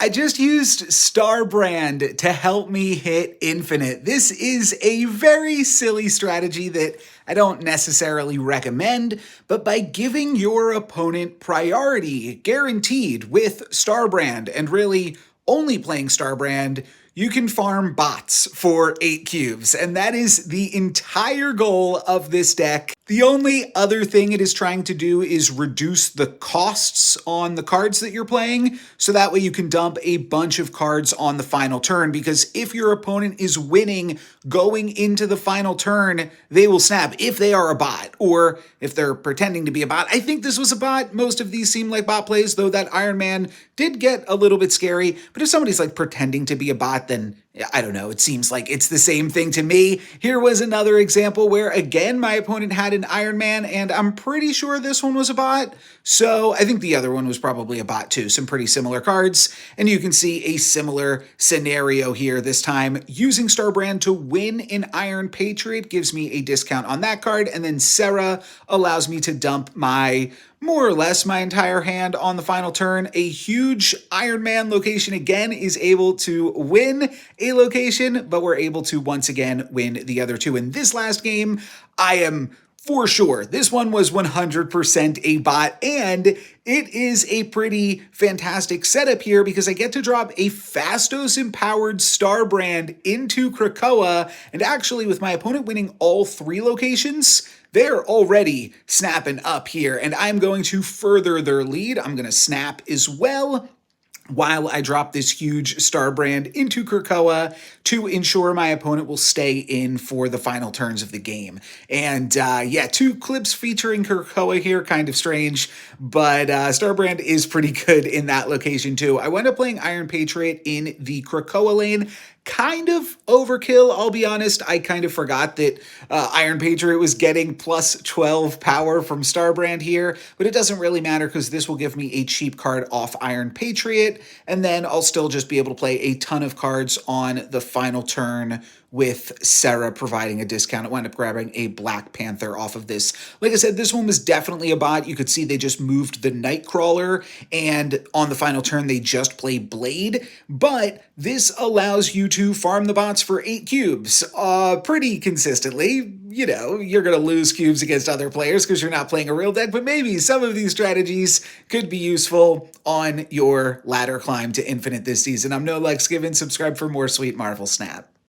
I just used Starbrand to help me hit infinite. This is a very silly strategy that I don't necessarily recommend, but by giving your opponent priority guaranteed with Starbrand and really only playing Starbrand, you can farm bots for 8 cubes, and that is the entire goal of this deck. The only other thing it is trying to do is reduce the costs on the cards that you're playing, so that way you can dump a bunch of cards on the final turn, because if your opponent is winning going into the final turn, they will snap if they are a bot, or if they're pretending to be a bot. I think this was a bot. Most of these seem like bot plays, though that Iron Man did get a little bit scary, but if somebody's like pretending to be a bot, then I don't know, it seems like it's the same thing to me. Here was another example where, again, my opponent had an Iron Man, and I'm pretty sure this one was a bot, so I think the other one was probably a bot too. Some pretty similar cards, and you can see a similar scenario here. This time, using Starbrand to win an Iron Patriot gives me a discount on that card, and then Sarah allows me to dump my more or less my entire hand on the final turn. A huge Iron Man location again is able to win a location, but we're able to once again win the other two. In this last game, I am for sure, this one was 100% a bot, and it is a pretty fantastic setup here because I get to drop a Fastos-empowered Starbrand into Krakoa, and actually with my opponent winning all 3 locations, they're already snapping up here, and I'm going to further their lead. I'm going to snap as well while I drop this huge Starbrand into Krakoa to ensure my opponent will stay in for the final turns of the game. And yeah, 2 clips featuring Krakoa here, kind of strange, but Starbrand is pretty good in that location too. I wound up playing Iron Patriot in the Krakoa lane. Kind of overkill, I'll be honest. I kind of forgot that Iron Patriot was getting plus 12 power from Starbrand here, but it doesn't really matter because this will give me a cheap card off Iron Patriot, and then I'll still just be able to play a ton of cards on the final turn with Sarah providing a discount. It wound up grabbing a Black Panther off of this. Like I said, this one was definitely a bot. You could see they just moved the Nightcrawler, and on the final turn, they just play Blade, but this allows you to farm the bots for 8 cubes pretty consistently. You know, you're going to lose cubes against other players because you're not playing a real deck, but maybe some of these strategies could be useful on your ladder climb to infinite this season. I'm NoLucksGiven. Subscribe for more sweet Marvel Snap.